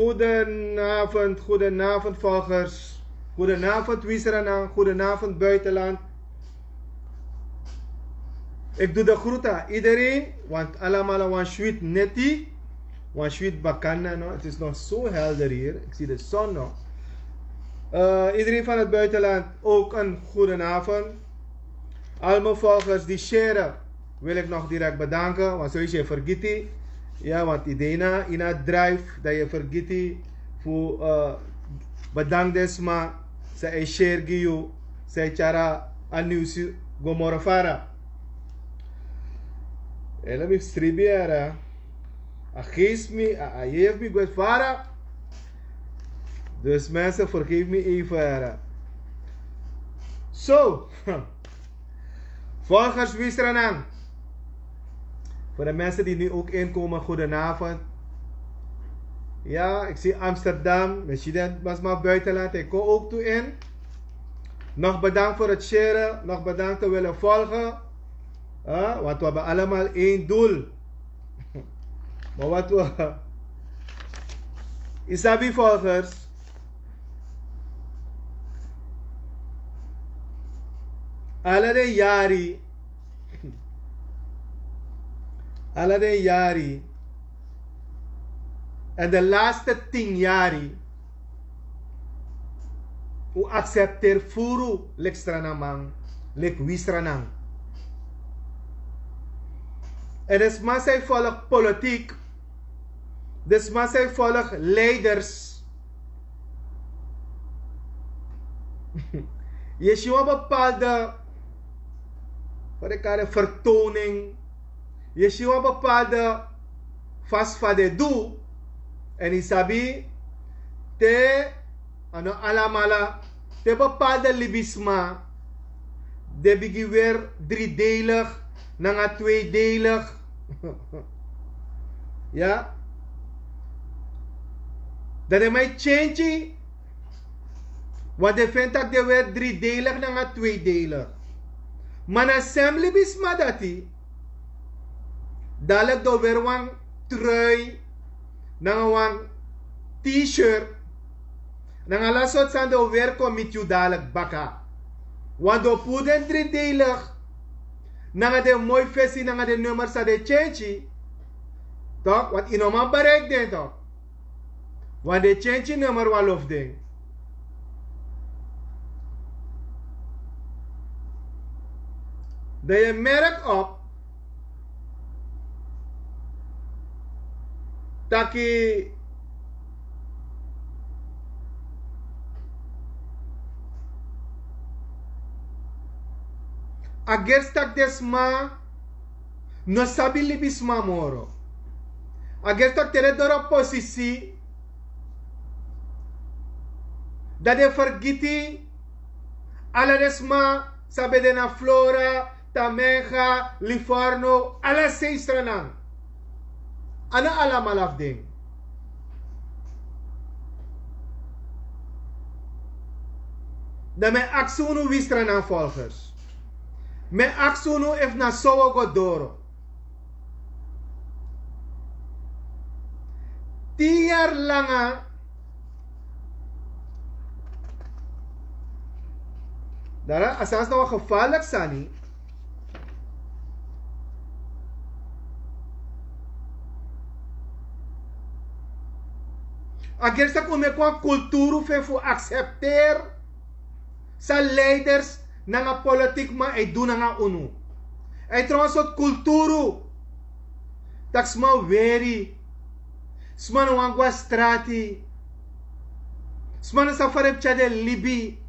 Goedenavond, goedenavond volgers. Goedenavond Sranan, goedenavond buitenland. Ik doe de groet aan iedereen, want allemaal een sweet netti. Een sweet bakana, no? Het is nog zo helder hier. Ik zie de zon nog. Iedereen van het buitenland, ook een goedenavond. Al mijn volgers die sharen, wil ik nog direct bedanken. Want zoals je vergeet, ja, want idena in het drive dat je vergeet voor bedankt desma, zij share giyu, zij chara anuus gomorafara. En dan heb ik stribiera. Geef me goed vara. Dus mensen, vergeef me even. Zo. Volgers Sranan. Voor de mensen die nu ook inkomen, goedenavond. Ja, ik zie Amsterdam. Misschien was maar buitenland. Ik kom ook toe in. Nog bedankt voor het sharen. Nog bedankt te willen volgen. Want we hebben allemaal één doel. Maar wat we... Isabi volgers. Alle de jari. En de laatste 10 jari. U accepteer furu lek Sranan, lek Sranan. En dus maar zij volgt politiek. Dus maar zij volgt leiders. Je ziet een bepaalde vertoning. Je ziet een bepaalde vast van de doel. En isabi te ano alamala te bepaalde libisma. De begin weer driedelig, naar tweedelig. Ja. Dat is mijn change. Want de vindt dat de weer driedelig naar tweedelig. Maar na assembly bisma dati. Dadelijk do weer een trui. Naar een t-shirt. Naar alle soort van do weer kom met je dadelijk baka. Want do poeden driedelig. Naar de mooi versie, naar de nummers aan de change. Toch? Wat in oma bereikt den toch? Want de change nummer wel of ding. Dat je merkt op dat je agerstak desma no sabi libisma moro. Agerstak tere dora posisi dat je vergiti ala desma sabe de na flora Tamenga, Livorno, alle Sranan. Ana ala malaf ding. Dan mijn aksunu Sranan volgers. Mijn aksunu if na sowo godoro. 10 jaar langa. Dara asas nou gevaarlijk sani. Ager sa kome kwa kulturu fe fu accepteer sa leiders na nga politiek ma ay do na nga unu. Ay trouwens kulturu tak sma weri sma no wangwa strati sma no safarep chade libi.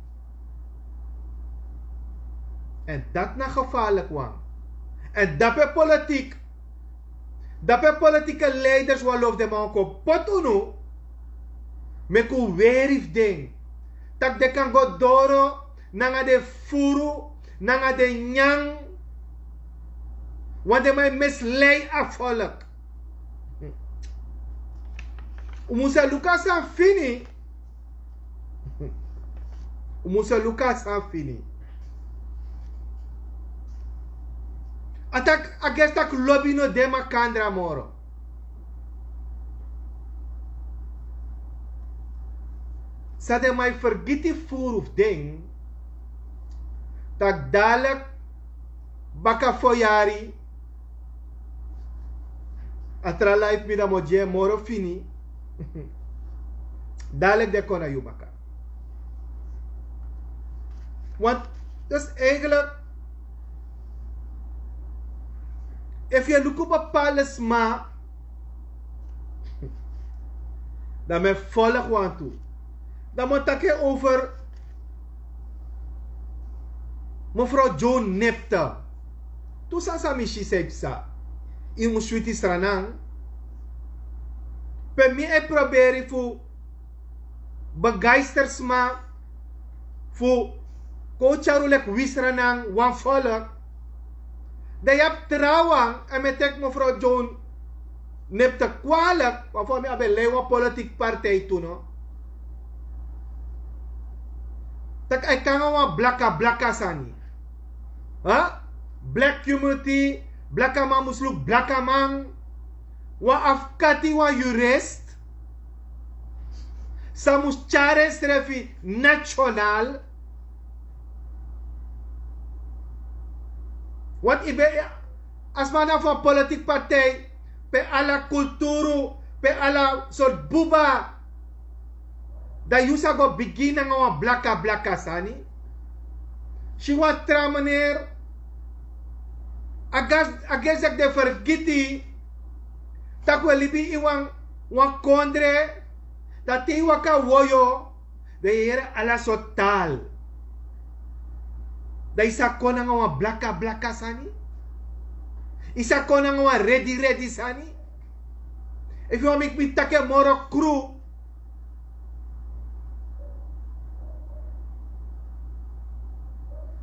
En dat na gevaarlijk wang. En dat pe politiek. Dat pe politieke leiders walof de man ko pot unu. Meku werif ding. Tak de kan go doro. Nanga de furu. Nanga de nyang. Want de mij mislei afvolk. Umusa Lucas aan fini. Umusa Lucas aan fini. Atak agestak lobby no dema kandra moro. Zade mij vergeten voor of ding. Tak dadelijk baka foyari. Atra life mi da moje moro fini. Dadelijk de kona yu baka. Want dus eigenlijk, if je look op een palisma, dan me volg want toe. Dan moet ik over mevrouw Joan Nepta. Toen sa mishi sepsa. In een sweetie Sranan. Per mij probeer voor begeistersma voor coacharulek wisranang wan volk. Dat je hebt trouwens en met ik mevrouw Joan Nepta kwalijk. Waarvoor mij hebben leeuwen politiek partij toen. Tak ay kangawa blaka sani. Ha? Black community, blaka man musluk blaka man. Wa afkati wa jurist. Samus chares refi national. Wat ibe asmana van politiek partij pe ala kulturu, pe ala soort buba. Da yusa go begin nga blaka sani. She want tra meneer. Agas ek de vergiti. Tak we libi iwang wan kondre. Dat te waka woyo. De here ala sotal. Da isa kona nga blaka sani. Isa kona nga ready sani. If you want make me take moro crew.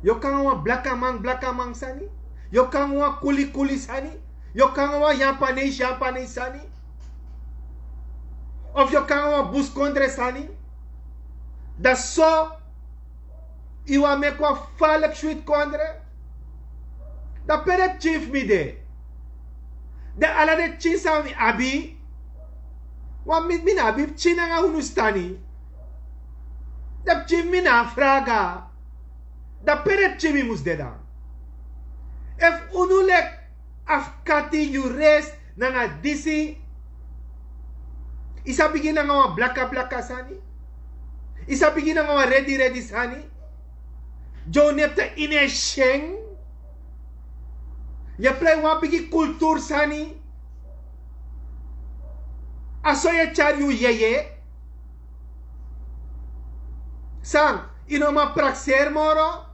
Yo kan wa blaka mang sani. Yo kan wa kuli sani. Yo kan wa yampane sani. Of yo kan wa buskondre sani. Da so iwa me kwa falek sweet kondre. Da pere chief mi de. Da ala de chisa mi abi. Wa min abi china nga unustani. Da chief mi na fraga. Da pere chimi mus dedan. If unulek afkati you rest nanga disi. Isa begin nga blaka sani. Isa begin nga ready sani. Jo nepta ine sheng. Je play wa bigi kultur sani. Aso ye char yu yeye. Sang, ino ma praxer moro.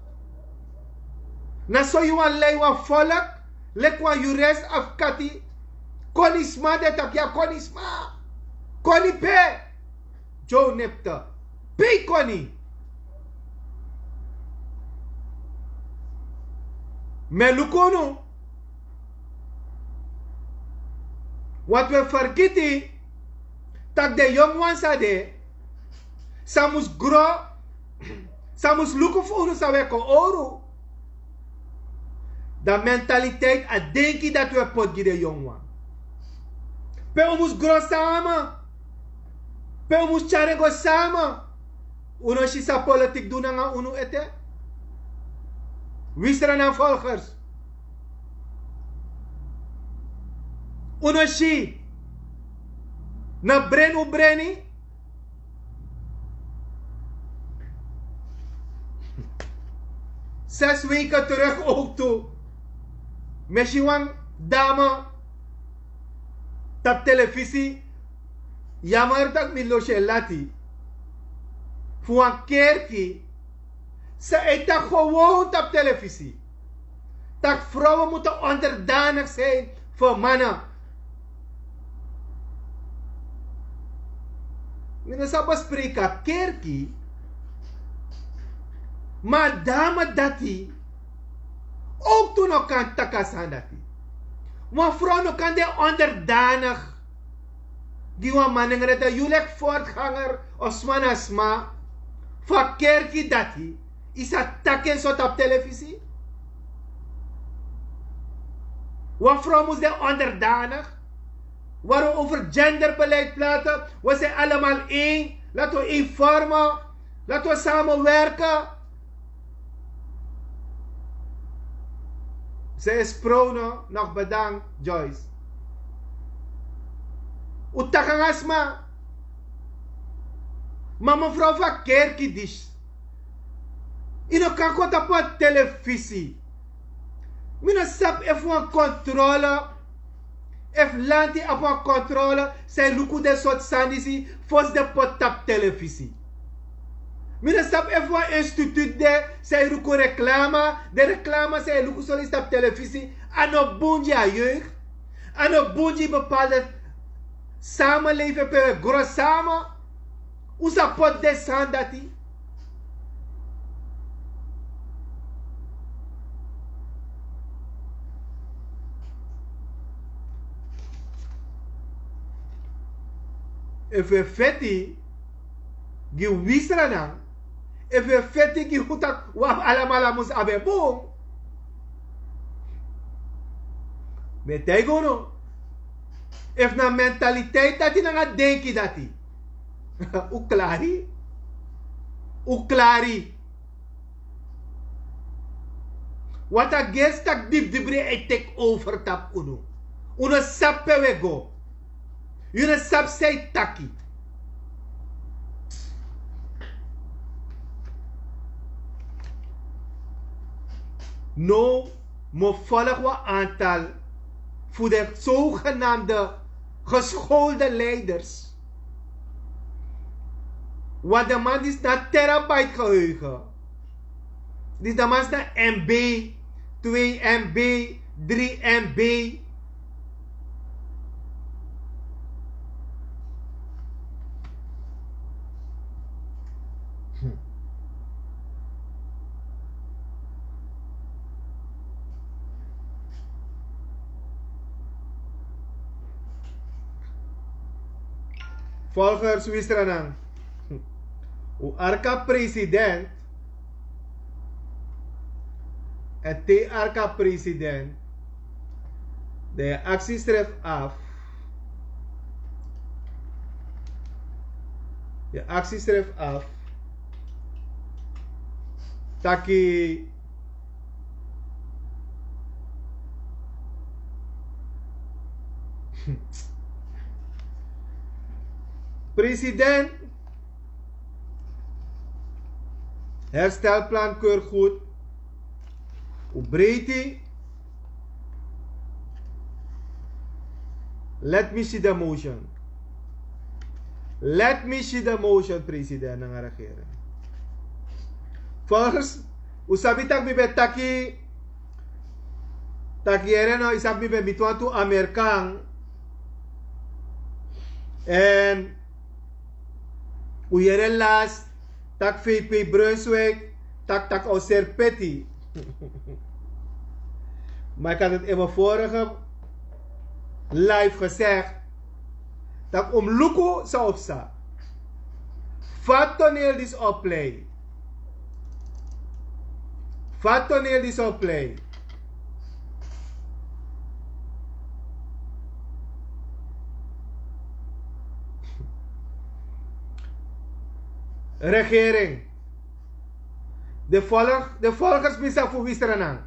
Na so yu an lei wa volk. Lekwa yu res afkati. Konisma de takya konisma. Koni pe. Jo nepta. Pe koni. Melukonu. Wat we vergeten. Tak de young ones ade. Samus grow. Samus lukken voor ons aweko oru. De mentaliteit a denki dat we pot de young one. Pe omus grow samen. Pe omus charego samen. Uno shisa politiek doen nga uno ete. Wisran volgers. Uno shi. Na bren u breni. Zes weken terug ook toe. Meshiwang dame. Tap televisie. Jammer dat mi losje lati. Voor een keertje. Ze eten gewoon op televisie. Dat vrouwen moeten onderdanig zijn voor mannen. Minus sa bespreken kerkie. Maar dame dati. Ook toen nog kan takasan dati. Maar vrouw nog kan de onderdanig. Giwa mannen reta julek voortganger osman asma. Van kerkie dati. Is dat takken zo op televisie? Wat vrouw moest de onderdanig? Waarom over genderbeleid praten? We zijn allemaal één. Laten we informen. Laten we samenwerken. Ze is prono. Nog bedankt, Joyce. Utakangasma. Maar mevrouw van Kerkidisch. Ino kan kota op televisie. Mina sap even controle. If lanti op een controle. Zij luku de soort sandisi. Fos de pot op televisie. Mina sap even instituut de. Zij luku reclama. De reclama zij luku solist op televisie. Ano bunji a jeugd. Ano bunji bepaalde samenleven per gros samen. Usa pot de sandati. If we feti gi wisrana, if we feti gi hutak waf alamala mus abe boom. Metegono. If na mentaliteit dati na nga denki dati. Uklari. Uklari. Wat a gestak dip dibre e take over tap uno. Uno sappe we go. Yuna sap say taki. No, mo volg wat aantal voor de zogenaamde geschoolde leiders. Wat de man is naar terabyte geheugen. Dus de man is naar MB, 2 MB, 3 MB. Volgens Sranan, o arca president, het te arca president, de actie schrijft af, de actie schrijft af, taki president, herstelplan keur goed. Hoe breed die? Let me see the motion. Let me see the motion, president ng regering. First, usabi tak mi betaki ere no isab mi bituan tu Amerikang and uyere las tak VP Brunswick tak o Serpeti. Maar ik had het in mijn vorige live gezegd dat om Luko zou opstaan. Vat toneel die opplay. Vat toneel die opplay. Regering. De volgers misa voor Sranan.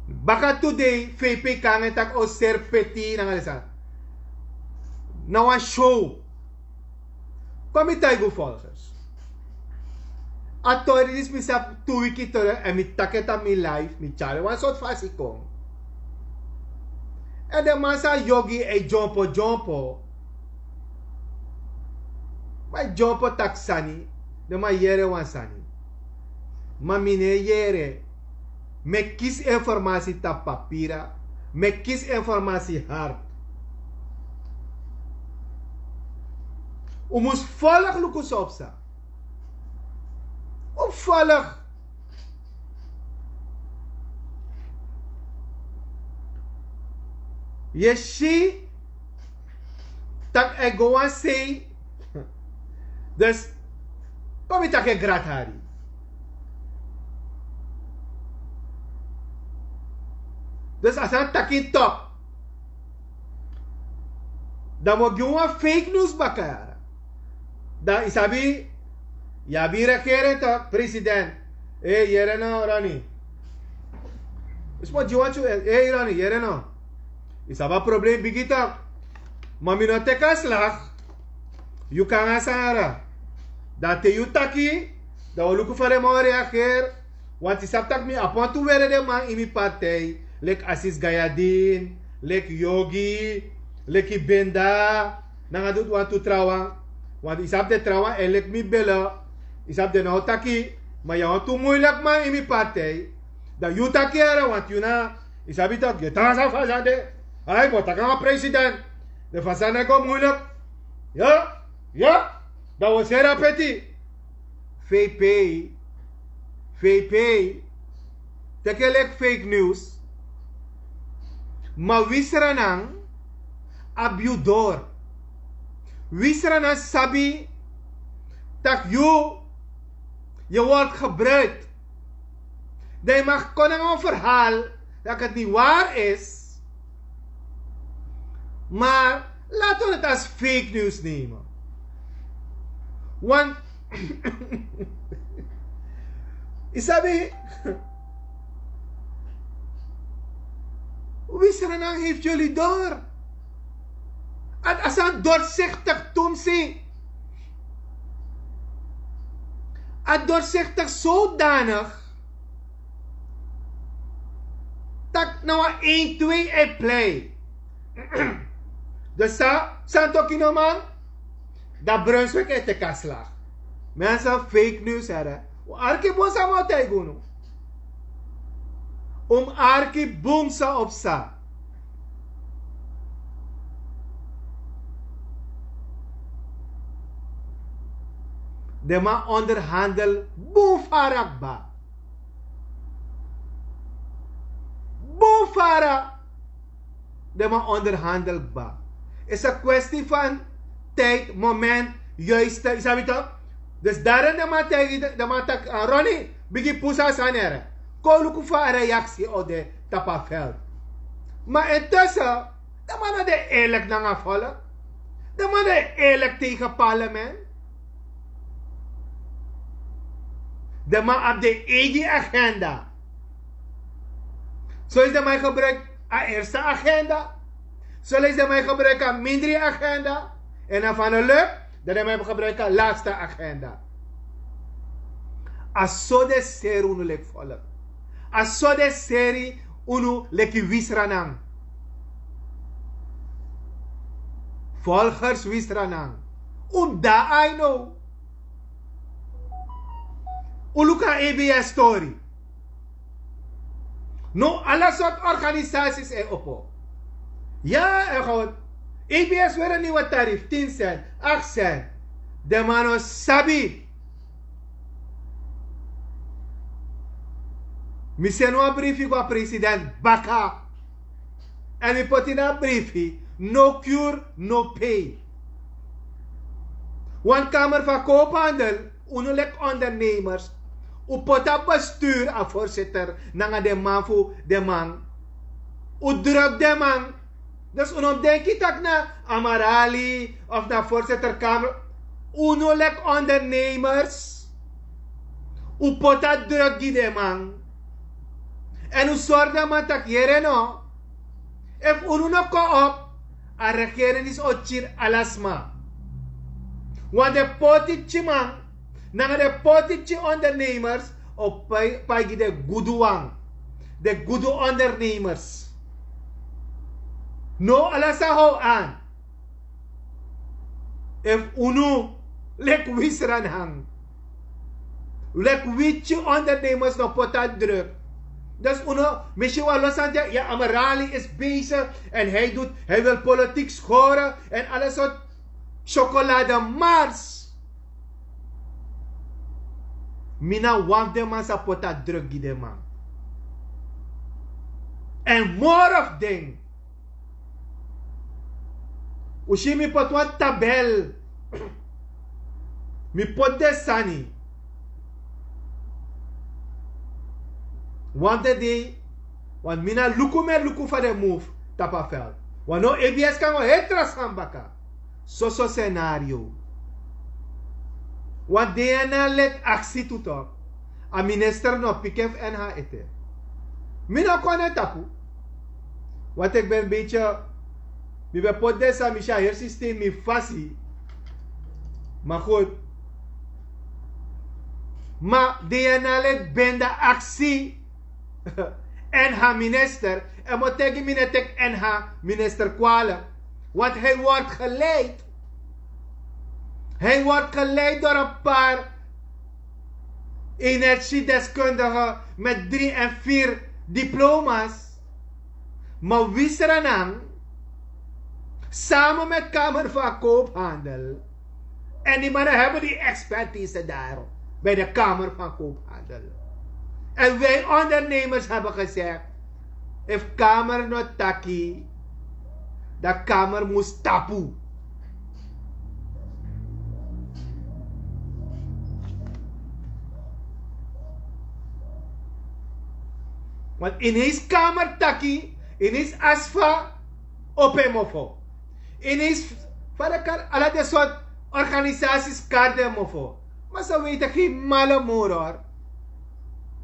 Baka today VP kangen tak o serpeti nang alisa. Nou een show. Kom ik tegen volgers. Authorities misa 2 wiki tore en mi taketa mi live mi chale wan soort fasi kong. En de masa yogi e jompo. Maar jompo taksani, de ma yere wan sani. Ma mine yere, me kies informatie ta papira, me kies informatie hard. U moest volg lukus opsa. Volg. Je ziet dat ik gewoon zeg. Dus, kom je tak grat hari. Dus als een taki top, dan moet je gewoon fake news bakara. Da isabi, yabi regering toch, president. Jere no, Ronnie. Is wat je want je, Ronnie, jere no. Isaba probleem bigi toch. Maar mi no teka slag. You kan asara. Dat te you taki, da oluku fare mo reageer. Want isap tak mi apon tu were de man in mi partij. Lek Assis Gayadin, lek Yogi, lek Benda. Nanga doet want tu trawa. Want isap de trawa en lek mi bella. Isap de nou taki. Maar jou tu moeilijk man in mi partij. Da you taki era want you na. Isabi tak getan sa fazade. Ay, mo taka president. De fazane go moeilijk. Ja, ja. Dat was heel petit. VP. Tekelek fake news. Maar Sranan abjudor. Sranan sabi. Dat je wordt gebruikt. Dat je mag kunnen een verhaal dat het niet waar is. Maar laten we het als fake news nemen. Want isabi Sranan heeft jullie door. Het is een doorzichtig tumsi. Het doorzichtig zodanig dat nou 1, 2 en play. Dus Santokino man, dat Brunswick is de kaslag. Mensen fake news hebben. Arki bonsa mo tayo arki bonsa opsa. De ma onderhandel boefarakba. Boefara. De ma onderhandelba. Is een kwestie van tijd, moment, juiste. Isabi toch? Dus daarin de matak Ronnie, bigi pusa sanere. Koluku fa reactie op de tapaveld. Maar intussen, de man de eerlijk naar volk. De man de eerlijk tegen parlement. De man op de eigen agenda. Zo is de man gebruikt aan eerste agenda. Zo is de man gebruikt aan mindere agenda. En dan van de lucht. Dat hebben we gebruikt als laatste agenda. Als zo de serie unu lek volk. Als zo de serie unu lek Sranan. Volgers Sranan. Unda I know. Uluka ABS story. No, alle soort organisaties er op. Ja, er gaat. ABS weer een nieuwe tarief, 10 cent, 8 cent. De mano sabi. Mi senu een briefje kwa president Baka. En mi put in een briefje, no cure, no pay. Want Kamer van Koophandel, unulek ondernemers, u put een bestuur en voorzitter, nanga de man voor de man. U druk de man. Dus uno denk je dat na Amarali of na voorzitterkamer. Uno lek ondernemers. U pota druk die de man. En u zorg dat man tak jere no. If uno no ko op. A regering is ochir alasma. Want de potitje man. Na de potitje ondernemers. Op pagi de guduang. De gudu ondernemers. No alasa ho an. If unu lek Sranan. Lek wichi ondernemers no potat druk. Dus uno, misschien wel losantje, ja, Amarali is bezig en hij wil politiek schoren en alles soort chocolade mars. Mina want de man sa potat druk die de man. En more of ding. Ushi mi pot wat tabel. Mi pot de sani. Want de day, want mina luku for the move tapafel. Want no ABS kan go hetra sambaka. So scenario. Wat DNA let actie toe toch? A minister no pikef en ha ete. Mina kon tapu. Wat ik ben een beetje. Ik ben pot desa misha her systeem mi fasi. Maar goed. Maar DNA let ben de actie. En haar minister. En moet tegen minetek en haar minister kwalen. Want hij wordt geleid. Hij wordt geleid door een paar energiedeskundigen met 3 en 4 diploma's. Maar wie Sranan, samen met Kamer van Koophandel. En die mannen hebben die expertise daar bij de Kamer van Koophandel. En wij ondernemers hebben gezegd, if Kamer not taki, de Kamer moest tapu. Want ineens Kamer taki, ineens asfa opemofo. Ineens van de alle de soort organisaties kaarten mofo. Maar ze weten geen malle moor.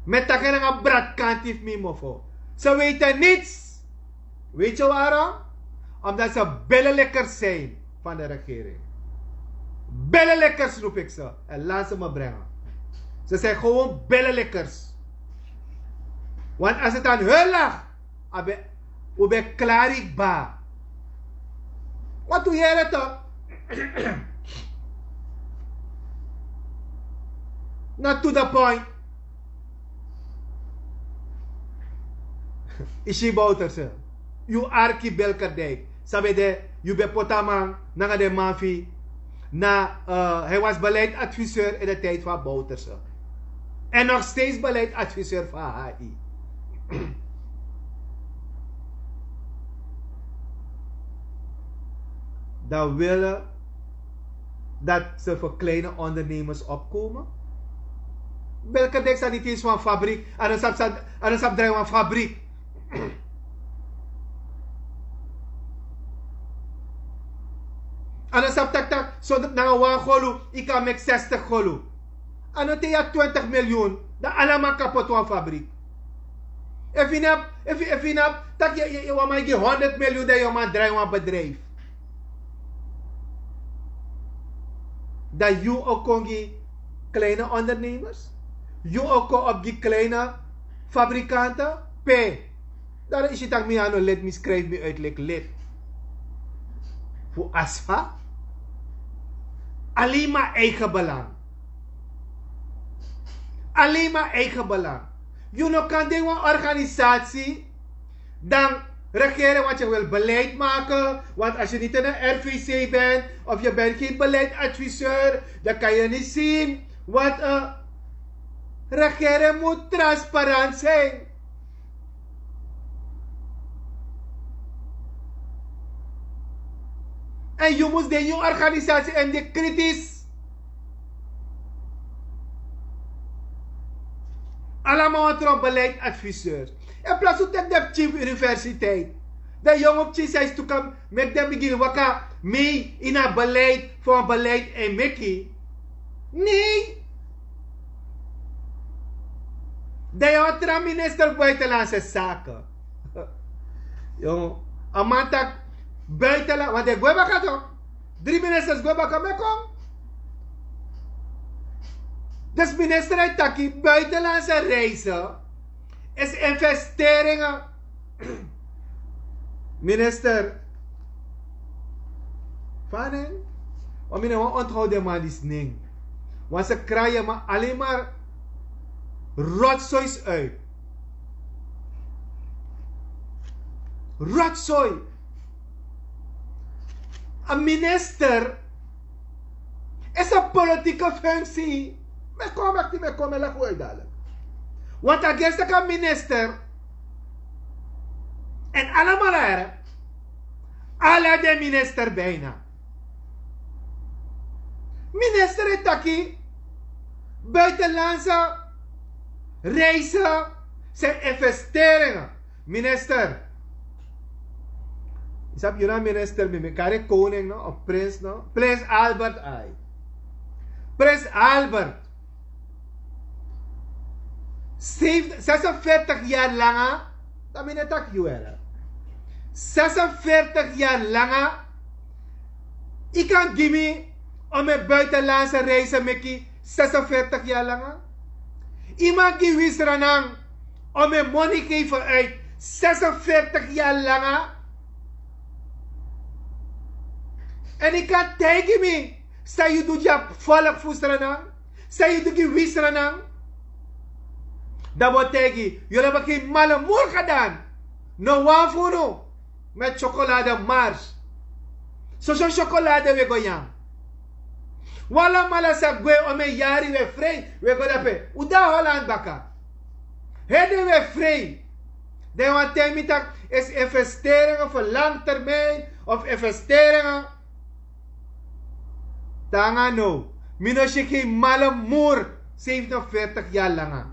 Met dat een bradkantief mi mofo. Ze weten niets. Weet je waarom? Omdat ze bellelekkers zijn van de regering. Bellelekkers roep ik ze. En laat ze me brengen. Ze zijn gewoon bellelekkers. Want als het aan hun lag, we ben klaar ba. Wat doe jij toch? Not to the point. Ishi bouterse. You arki belkerdijk. Sabe de, you be potamang, nanga de mafi. Hij was beleidadviseur in de tijd van Bouterse. En nog steeds beleidadviseur van HI. Dat willen dat ze voor kleine ondernemers opkomen. Welke dek staat niet eens van fabriek. En dan staat draaien van fabriek. En dan staat tak zo na een golu, ik kan met 60 golu. En dan heb je 20 miljoen. Dat allemaal kapot van fabriek. If je hebt, dat je maar 100 miljoen dat je maar draaien van bedrijf. Dat je ook kon die kleine ondernemers. Je ook op die kleine fabrikanten. P. Daar is het aan mij aan lid, schrijf me uit lid. Voor asfa. Alleen maar eigen belang. Alleen maar eigen belang. Je kan deze organisatie dan regeren wat je wil beleid maken. Want als je niet in een RVC bent of je bent geen beleidadviseur, dan kan je niet zien. Want regeren moet transparant zijn. En je moet deze organisatie en de kritisch. Allemaal een beleidadviseur. In plaats van dat de chief universiteit. De jongen op chief zei toe kan met dem begin waka mee in een beleid voor een beleid en Mickey. Nee. De jongen minister buitenlandse zaken. Jongen, een man tak buitenland, want de gweba gaat ook. 3 ministers gweba kan meekomen. Dus minister uit Taki, buitenlandse reizen is investeringen. Minister, vanen, want we onthouden maar die sning. Want ze krijgen maar alleen maar rotzooi uit. Rotzooi. Een minister is een politieke functie. Me kom la gooi dadelijk. Want als je een minister en allemaal er, alle de minister bijna. Minister is taki, buitenlandse reizen zijn investeringen. Minister. Ik heb je minister met elkaar koning of prins, prins Albert I. Prins Albert. 46 jaar langer. Dat is niet juwelen. 46 jaar langer. Ik kan gimme om mijn buitenlandse reizen met 46 jaar langer. Iemand die wist Sranan om mijn money geven uit 46 jaar langer. En ik kan tegen me. Stel je doet je volk voor Sranan. Stel je doet je wist Sranan. Dat wordt tegen je. Jullie hebben geen malle moer gedaan. No one voor nu. Met chocolade mars. Zo chocolade we go yang. Wala mala sa gwe o me yari we vrij. We go dape. Uda Holland baka. Heden we vrij. De want temita is investeringen voor lang termijn. Of investeringen. Tanga no. Minosje geen malle moer. 47 jaar langer.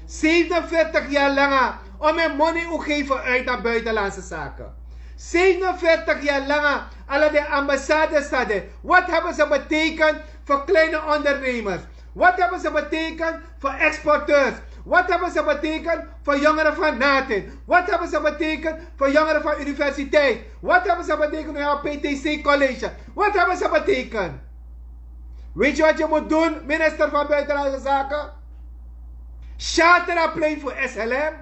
47 jaar langer. Om mijn money te geven uit naar buitenlandse zaken. 47 jaar langer. Alle de ambassades hadden. Wat hebben ze betekend voor kleine ondernemers? Wat hebben ze betekend voor exporteurs? Wat hebben ze betekend voor jongeren van Naten? Wat hebben ze betekend voor jongeren van universiteit? Wat hebben ze betekend voor PTC College? Wat hebben ze betekend? Weet je wat je moet doen, minister van Buitenlandse Zaken? Charteraplein voor SLM.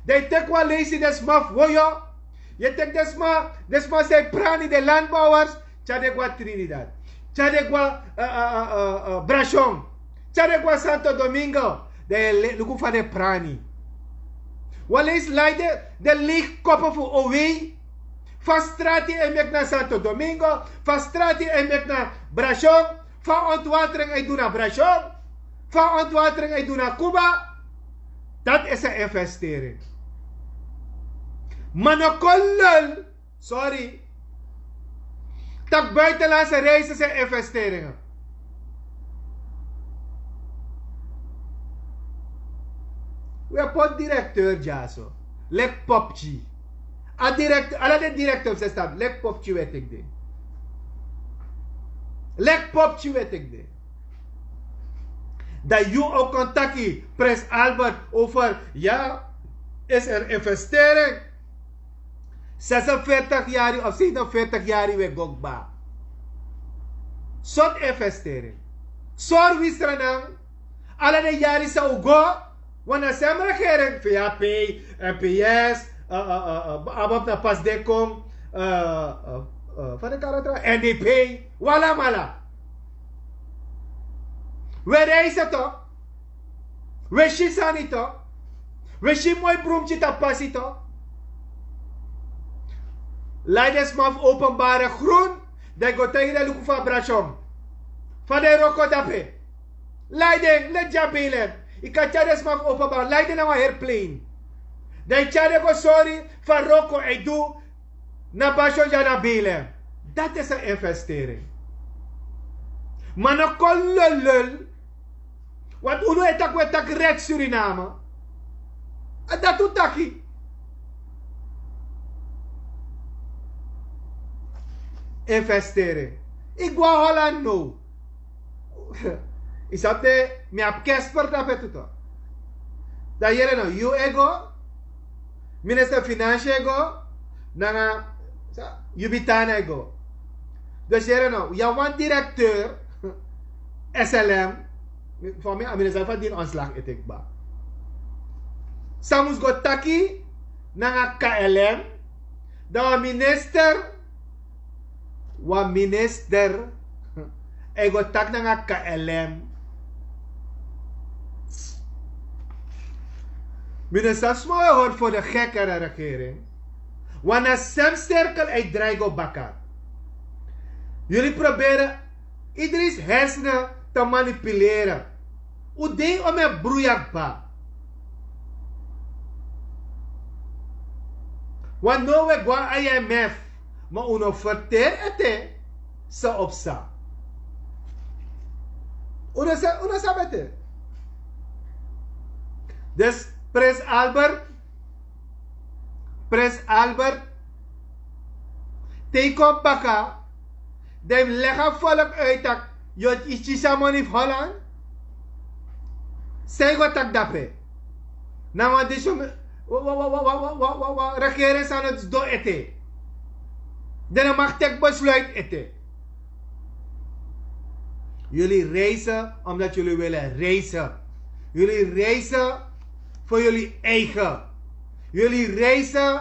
Die tek wel lezen desma voyo. Je tek desma say prani de landbouwers. Chadegwa Trinidad. Chadegwa Brachon. Chadegwa Santo Domingo. De luku van de prani. Wel eens leiden de lichtkoppen voor OW. Van Strati en mek naar Santo Domingo. Van Strati en mek naar Brachon. Van ontwatering en doen naar Brachon. Van ontwatering en doen naar Cuba. Dat is een investering. Manokollel. Sorry. Dat buitenlandse reizen zijn investeringen. We hebben directeur Jaso. Lek popchi. Alle de directeur zijn staan. Lek popchi weet ik dit. Lek popchi weet ik dit. Dat je ook contactie, Prins Albert, over, ja, is er investering. 46 jaar of 47 jaar we gokba. Soort investering. Soort wisranan. Alle de jaren zou go. Wanneer ze hem regering, VAP, NPS, abab na pas dekom, van de karakter, NDP, wala mala. We reizen toch? We shisani toch? We shi mooi broemtje tapasi toch? Leiders maf openbare groen. Dat go tegen de luku van Brachon. Van de roko dape. Leiding, let jabelen. Ik kan tjades maf openbare. Leiding na herplein. Dat tjade go sorry van roko en doe. Na Brachon jana belen. Dat is een investering. Maar nog kollulul. Want uno etak we tak red Suriname. En dat doet taki. Investeren. Ik ga Holland no. Is dat de me ap Casper dat het toch? Dat hier no you ego. Minister Financiën ego. Nanga Jubitana ego. Dus hier no, ja want directeur SLM. Voor mij, Amerika van die ontslag etek ba. Samus go taki na KLM. Dan minister. Wa minister. Ego tak na KLM. Minister Smoy hoort voor de gekkere regering. Wanneer semcirkel uit dreigo bakka. Jullie proberen iedereen's hersenen te manipuleren. Hoe denk om een broejak ba? Want nu we gaan IMF, maar uno vertel het sa op sa. Uno sabe het. Dus Prins Albert, take op baka, dem leggen volk uit dat Yo ichisamon in Holland. Say wat tak dape. Na want dit regering aan het do ete. Dan mag tek besluit ete. Jullie reizen omdat jullie willen reizen. Jullie reizen voor jullie eigen. Jullie reizen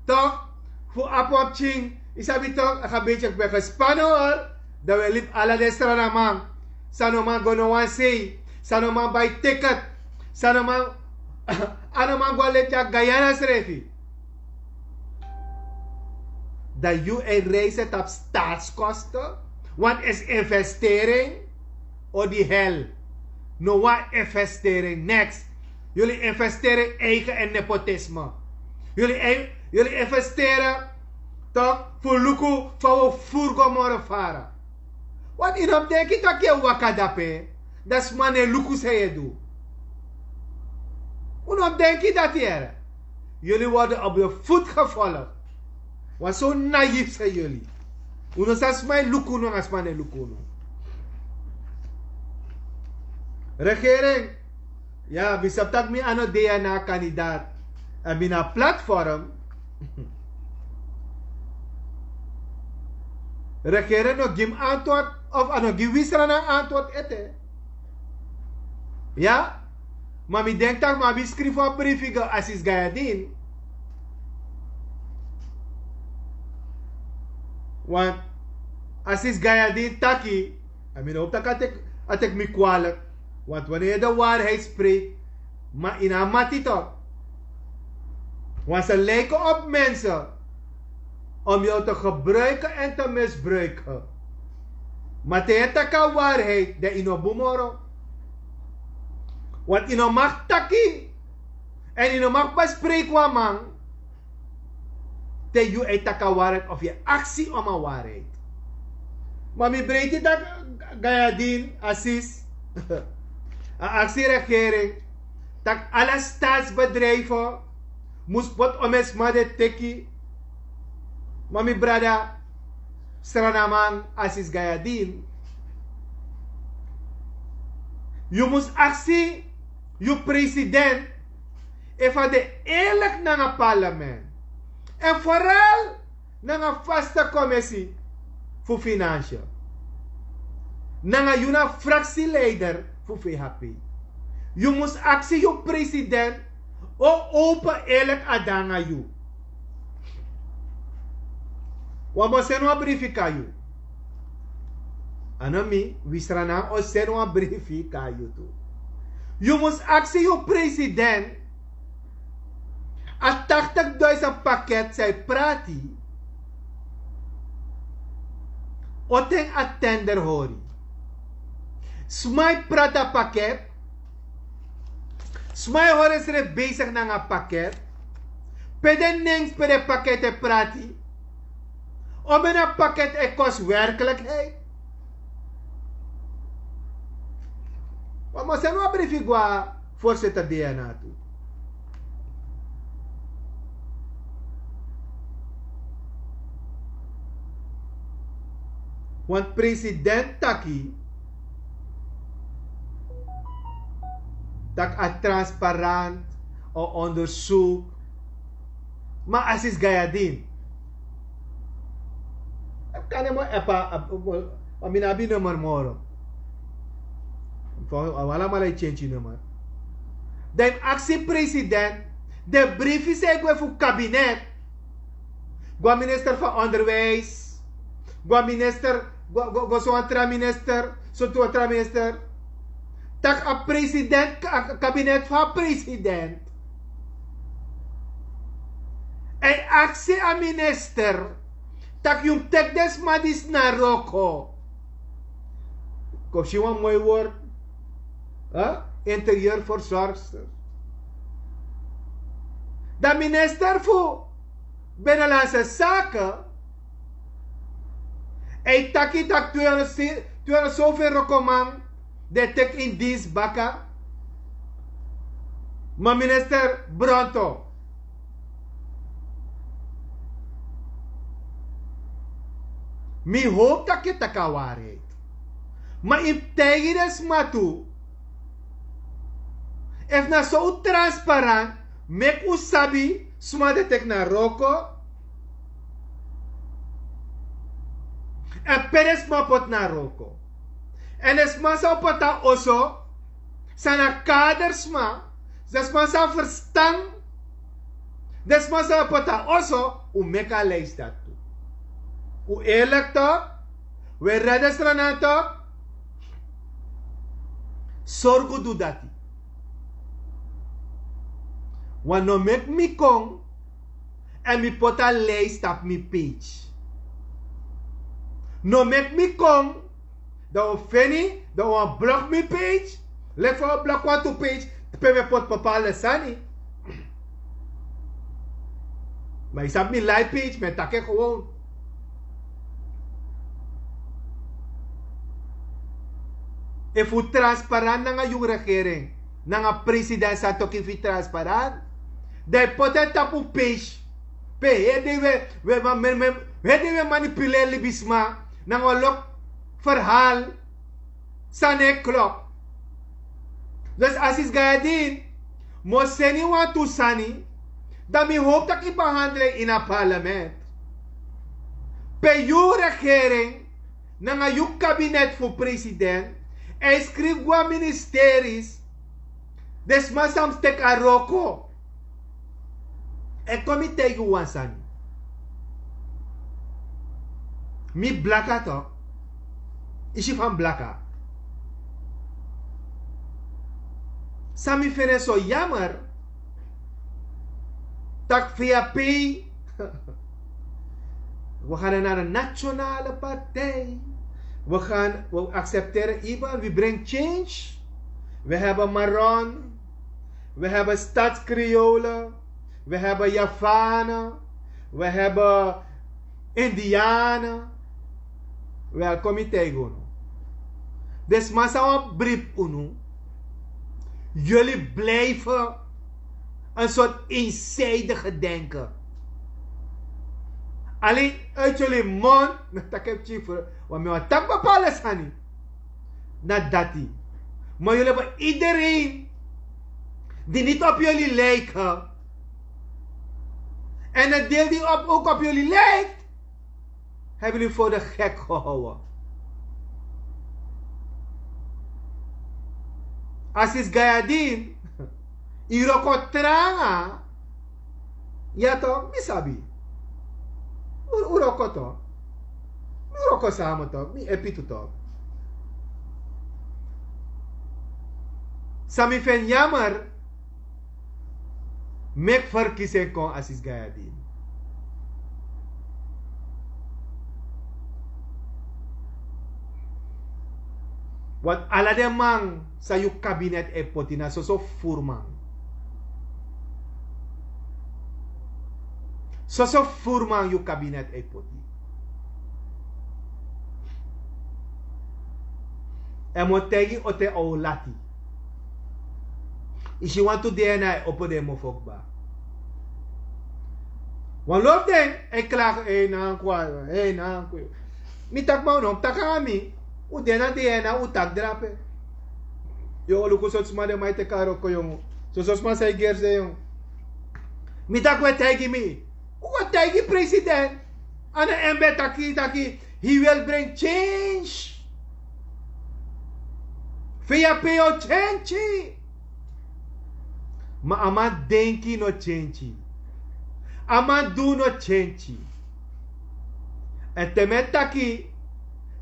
toch voor apopching. Isabi toch, ik ga een beetje gespannen hoor. Dat we liep alle de Sranan. Sanoman go one say. Sanoman buy ticket. Sanoman anoman go let ya Guyana srefi. Dat je een reizen op staatskosten. Want is investering of die hel. No wat investering. Next. Jullie investeren eigen en nepotisme. Jullie investeren toch voor luku voor furgo more varen. Want in op denk ik dat je wakadape. Dat is maar een luku ze je doet. En op denk je dat hier. Jullie worden op de voet gevolgd. Want zo naïef zijn jullie. Uno sas mijn luku no as maar een luku no. Regering. Ja, bisap tak mi ano DNA kandidaat. En bina platform. Regering no gim antwoord of ano giwisra na antwoord ete. Ja? Maar mi denk tak ma bi skrif een briefige asis gayadin. Want asis gayadin taki. I mean op tak atek mi kwalijk. Want wanneer je de waarheid spreekt, maar in een mati toch. Want ze lijken op mensen om jou te gebruiken en te misbruiken. Maar tegen de waarheid, de ino bumoro. Want ino mag taki en ino mag bespreken wat man. Te je uit de waarheid of je actie om een waarheid. Maar mi breed je dat gayadin, assis. Een actieregering dat alle staatsbedrijven moest wat om eens maar de teki. Maar mijn brada Sranan Asis Gayadin. Je moest actie, je president, even de eerlijk naar het parlement. En vooral naar een vaste commissie voor financiën. Naar een fractieleider. Je moest actie je president o open eerlijk adanga you. Wat moet je nou briefica you? Anami, wie Sranan o se nou briefica you toe. Je moest actie je president a 80.000 pakket zij prati. O ten a tender hori. Smai prata pakket. Smai horen ze bezig naar een pakket. Pede niks per de pakket te prati. Om een pakket e kost werkelijkheid. Maar we zijn wel briefie gwa voorzitter DNA toe. Want president Taki dat het transparant of onderzoek. Maar als is gayadin. Ik kan hem maar minabi nummer moro. Wala malay change nummer. De actie-president, de brief is eigenlijk voor kabinet. Gwa minister van onderwijs. Gwa minister, gwa zo'n minister, zo'n minister. Tak a president, kabinet van president. En actie a minister. Tak yung tek des madis na roko. Kop je een mooi woord. Interieurverzorgster. De minister voor Binnenlandse Zaken. En taki tak 200 zoveel recommand. De tek in dienst baka. Maar minister Bronto. Mi hoop dat je taka waarheid. Maar in tijgeres matu, if na so transparant, mek u sabi, suma de tek na roko, en peres ma pot na roko. En es ma sa pota oso, sana kaders ma, des ma sa verstand, des ma sa pota oso, u meka lijst dat toe. U eerlijk toch? We redden Sranan toch? Sorgo doe dat. Want no mek mi kong, en mi pota lijst op mi page. No mek mi kong, dat we feni, dat we blok mi page, let voor blok wat to page, pe me pot bepaalde sani. Maar je hebt mi live page, met takke gewoon. If u transparant na nga yung regering, na nga president sa toki fi transparant, de poten tapu page, pe hede we manipuleer libisma, na nga lok verhaal, sa ne klok. Dus as is gaya din, mo seni wa tu sani, da mi hoop dat ik behandelen in een parlement. Pe yung regering, na nga yung kabinet voor president, en schreef gwa ministeries, des masam stek a roko. En kom ik tegen wan sani. Mi blaka toch? Is je van blaka? Sami fene zo jammer. Tak VAP. We gaan naar een nationale partij. We accepteren IBAN. We brengen change. We hebben Maron. We hebben Stadskriolen. We hebben Javanen. We hebben Indianen. Welkom in tegen. Dus massa op brief unu. Jullie blijven een soort eenzijdige denken. Alleen uit jullie mond, dat heb je voor, want we tak bepalen sani. Na dati. Maar jullie hebben iedereen die niet op jullie lijken. En het deel die ook op jullie lijkt, hebben jullie voor de gek gehouden. As is gayadin, iroko tranga, ya to, misabi. Uroko to. Uroko sama to, mi epitu to. Sami fen jammer, mek verkiezen kon as is gayadin. Want ala de man sa yu kabinet e potina so furman. So furman yu kabinet e poti. E motegi ote o lati. If you want to DNA opo de mo fogba. Wan lof den e klag e na kwa e na kwa. Mi takma no takami. U dena DNA u tak drape. Yo luko sot smade mai te karo ko yung. So sma sai gerse yung. Mi takwe tagi mi. U tagi president. Ana embe taki. He will bring change. Via peo change. Ma ama denki no change. Ama do no change. En temet taki.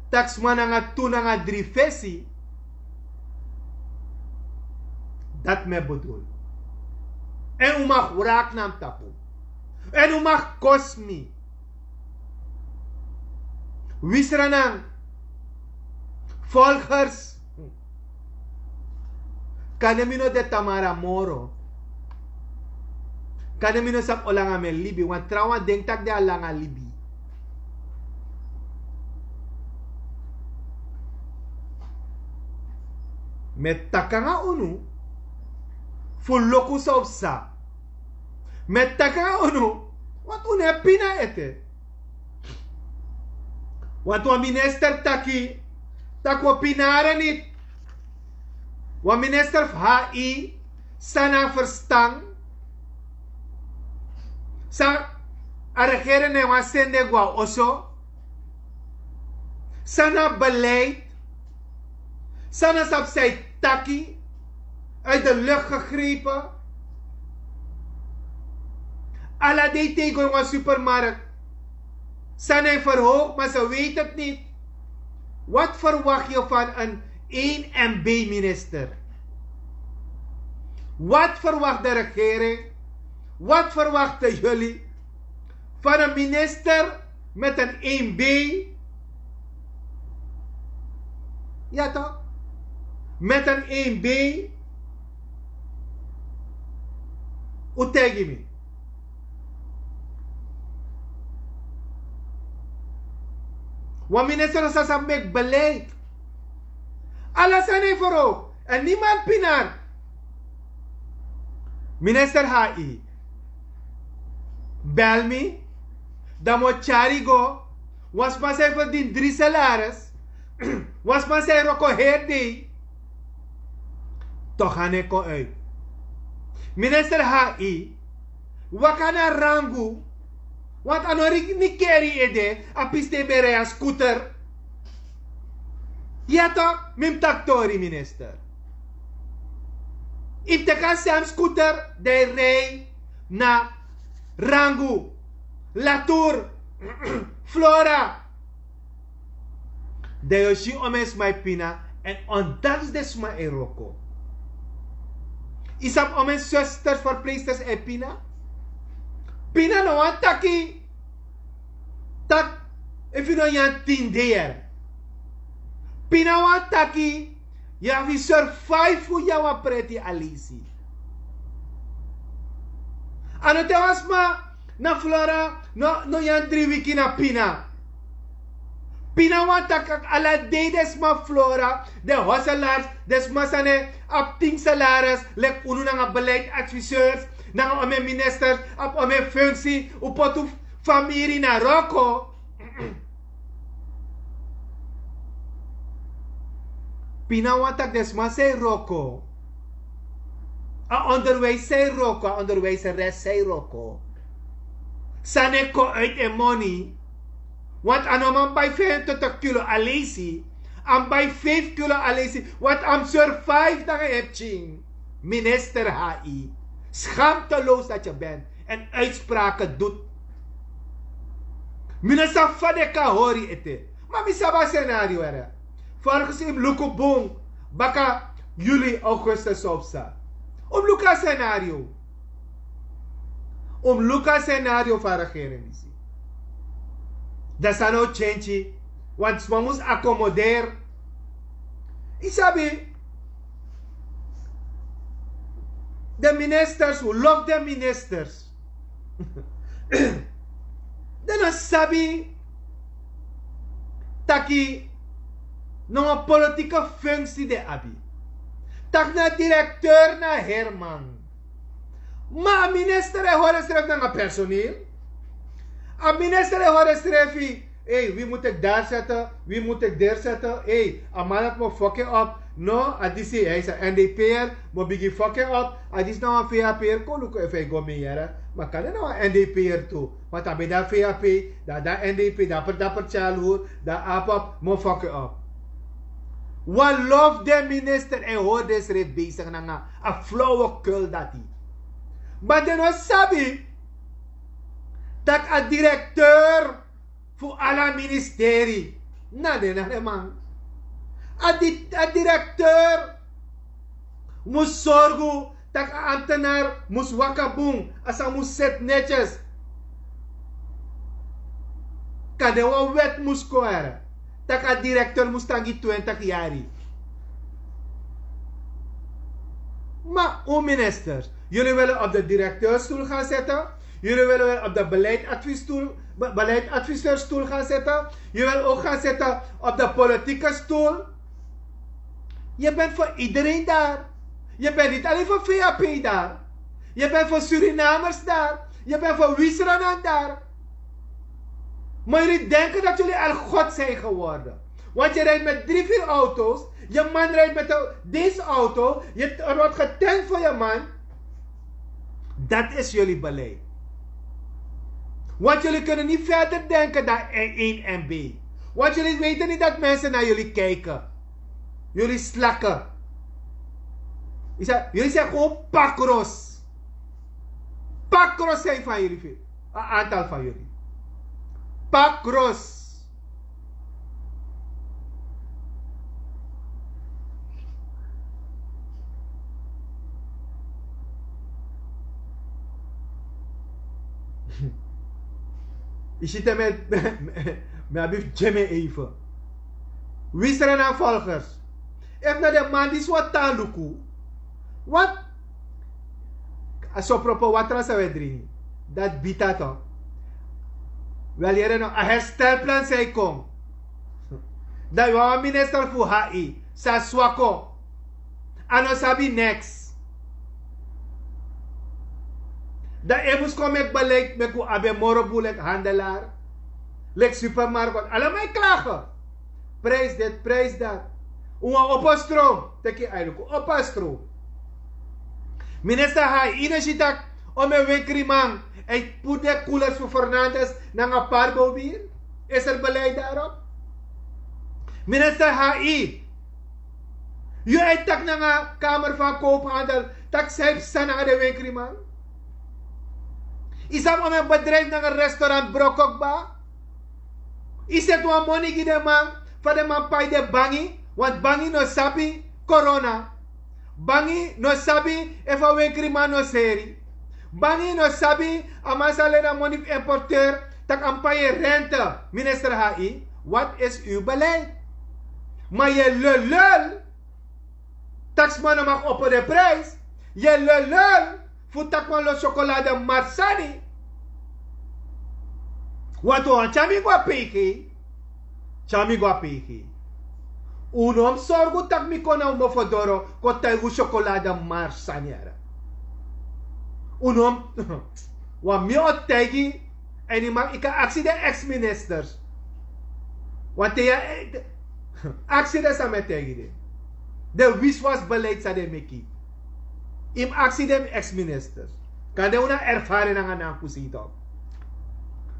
Taksman nga tuna nga drifesi. Dat me bedoel. En u mag raak nam tapu. En u mag kosmi. Wisranan. Volgers. Kanemino de Tamara Moro. Kanemino sap olanga me libi. Want trawa denk tak de alanga libi. Met takanga unu fu loku sa opsa. Met takanga unu wat une pina ete. Want wa minister taki Tak we pinaren niet. Want minister HI, sana verstand. Sa a regering ne wa sende gwa oso. Sana beleid. Sana sap zij taki. Uit de lucht gegrepen. Alla die tegen een supermarkt. Sana verhoogd, maar ze weet het niet. Wat verwacht je van een 1 MB minister? Wat verwacht de regering? Wat verwachten jullie van een minister met een 1B? Ja toch? Met een 1B. Hoe tegen me? Want minister zal make beleid. Alles zijn er voor ook. En niemand pinar. Minister HI. Bel me. Dan moet Chari go. Was maar zij verdient 3 salaris. Was maar zij roko herde. Toch gaan ik uit. Minister HI. Wakana rangu. Want anorik ni carry ede. Apiste bere a scooter. Ja toch? Mim taktori minister. If te kan sam scooter. De rij na Rangu. Latour. Flora. De yoshi omes my pina. En ondanks des ma eroko. Isap omes zusters verpleegsters e pina. Pina no an taki. Tak. If you know yan 10 there. Pina wan taki. Ya we survive fu ya wa preti alisi. Ano te was ma na Flora no yan 3 wiki na Pina. Pina wan tak ala de des ma Flora. De hosselaars des ma sane ap ting salaris. Lek unu nga beleid adviseurs. Na ome ministers ap ome functie. Upotu familie na Roko. Pina wan tak des ma say Roko. A onderwijs say Roko. A onderwijzeres say Roko. Sane ko uit en money. Want anoman bij 25 kilo alesi. Am bij 5 kilo alesi. Want am survive na geëpching. Minister HI. Schaamteloos dat je bent. En uitspraken doet. Minister Fadeka hori ete. Maar misaba scenario er. Volgens hem luko boom. Baka juli augustus opsta. Luka scenario. Luka scenario van regering. Dat is nou change. Want we moeten accommoderen. Isabi. De ministers, who love the ministers. Dan sabi. Taki. No politieke functie de abi. Tak na directeur na Herman. Maar minister e horen schrijft naar personeel. A minister e horen schrijft. Hey, wie moet ik daar zetten? Wie moet ik daar zetten? Hey, a man het me fucking op. No, adisi, hij is een NDP'er. Moet begin fucking op. Adis nou een VHP'er. Kon ook even go mee. Maar kan je nou een NDP'er toe? Want dan ben je dat VHP. Dat NDP. Dat per childhood. Dat apap. Moet fucking op. Wat love de minister en hoor des reef bezig na a flauwekul dat die. Maar dan was sabi tak a directeur voor alle ministerie. Na man. A directeur moest zorgen dat a ambtenaar moest wakabung asa moest set netjes. Kan de wel wet moest koeren. Dat a directeur moest tangi 20 jaar. Maar o ministers, jullie willen op de directeurstoel gaan zetten. Jullie willen op de beleidadviseurstoel gaan zetten. Je wil ook gaan zitten op de politieke stoel. Je bent voor iedereen daar. Je bent niet alleen voor VAP daar. Je bent voor Surinamers daar. Je bent voor Sranan daar. Maar jullie denken dat jullie al God zijn geworden. Want je rijdt met 3, 4 auto's. Je man rijdt met deze auto. Er wordt getankt voor je man. Dat is jullie beleid. Want jullie kunnen niet verder denken dan 1 en B. Want jullie weten niet dat mensen naar jullie kijken. Jullie slakken. Jullie zijn gewoon pakros. Pakros zijn van jullie. Een aantal van jullie. Pakros. Je zit er met abif Jemme even. Wie zijn er volgers? Even naar de man die zo taluku. Wat? Zo propos wat trans we drie. Dat bita toch? Wel hier nog een herstelplan zei kom. Dat we minister voor HI. Sa swako. Ano sabi next. Dat je moest komen met beleid met hoe abe morobu lek handelaar. Lek supermarkt. Allemaal klagen. Prijs dit, prijs dat. Uma opastroom. Teki eigenlijk. Opastroom. Minister HI. Ina sitak. Ome wenkri man. En put de coolers voor Fernandes naar een parbo bier. Is er beleid daarop? Minister HI. Je uittak naar een kamer van koophandel. Tak zij sana de wenkri man. Isam om een bedrijf naar een restaurant brokokba. Is het wat money gide man. Van de man pay de bangi. Want bangi no sabi corona. Bangi no sabi even wenkri man no seri. Bangi no sabi amasale na money importeur. Tak ampaye rente. Minister HI. Wat is uw beleid? Maar je lul. Taxman mag op de prijs. Je lul. Futakman lo chocolade marsani. Wato chami gua peki. Chami gua peki. Unom sorgu tak mi kona umofodoro ko tagu chocolade marsani ara. Unom wa mi otegi en imam ika aksi de ex-ministers. Want ya aksi de sametegi de. De wiswas sa de meki. Im actie dem ex-ministers. Kan de una ervaren aan een kusito.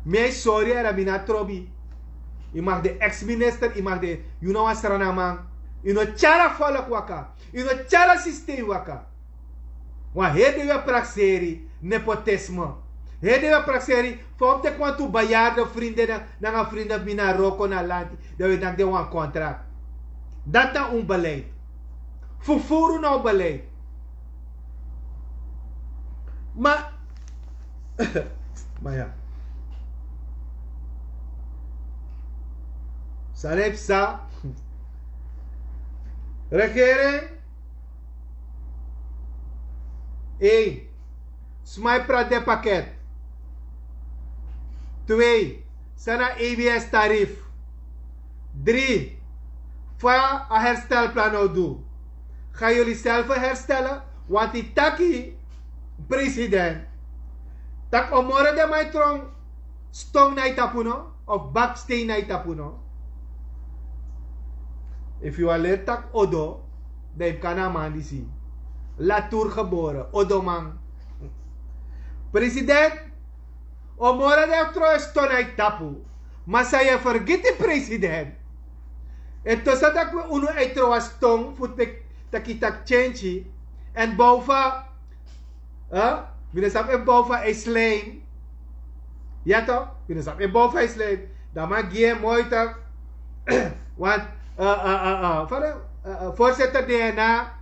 Mij sorry era mina trobi. I mag de ex-minister, I mag de you know Sranan man. You know chara volk waka. You know chara systeem waka. Wa hede we praxeri nepotisme. Hede we praxeri voor te kwantu bejaarde vrienden na een vrienden mina roko na land. Dat we dan de wan contract. Dat na un beleid. Vervoeren nou beleid. Maar ja. Sarep sa. Regering. 1. Smai prat de pakket. 2. Sana EBS tarief. 3. Fa a herstelplan doen. Gaan jullie zelf herstellen? Want die taki president. Tak omore de mai trong stong na itapuno of baksteen na itapuno. If you are tak odo, dan kan na man disi. Latour geboren, odo man. President, omore de tro stong na itapu. Masaya forget the president. Ito sa tak uno ay tro stong futek takitak chenchi and bouva. Binasap e bofa e slain. Ja toch? Binasap e bofa e slain. Dan mag je mooi toch. Want voorzitter DNA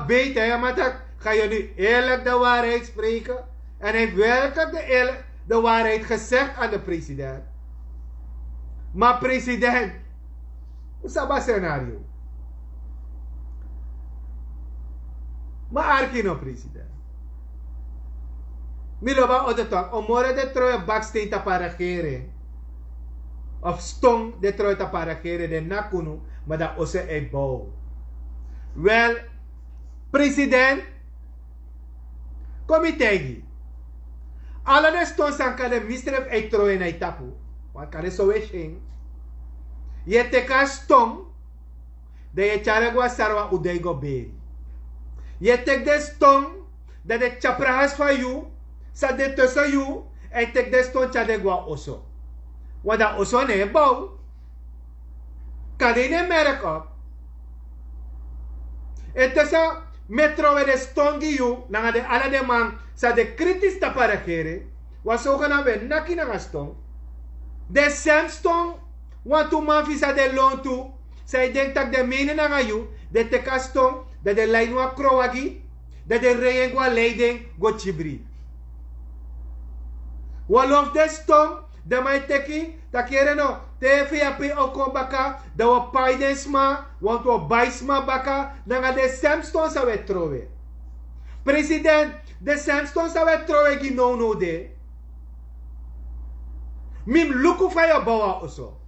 beter, ja, maar tak ga je nu eerlijk de waarheid spreken. En heeft werkelijk de waarheid gezegd aan de president. Maar president, hoe is dat scenario? Maar arkino president. Miloba odetok, omore de troje baksteen ta para regering. Of stong de troje ta para regering de nakunu, maar dat ose e bouw. Wel, president, komitegi. Alle de stong san kan de misdrijf e troje na itapu. Want kan de zo wees ging. Je teka stong, dat je charagwa sarwa udego beri. Je tek de stong, dat de chaprahas van you, sa de tussen you, en tek de stong chadegwa oso. Want dat oso ne bouw, kan je ne merk op. En tussen metro we de stongi you, na de ala de man, sa de kritis tapa regering, was zogenaamd we naki na stong. De sem stong, want to man visa de loon toe, zij denkt dat de menen na you, de teka stong, dat de lijn wa krowagi, dat de regen wa leiding go chibri. Walof de stong, de mai teki, dat kere no, TVAP oko baka, dat we paidens ma, want we bais ma baka, dan de sem stong sa we trowe. President, de sem stong sa we trowe gi no de. Mim luku van je bouwen oso.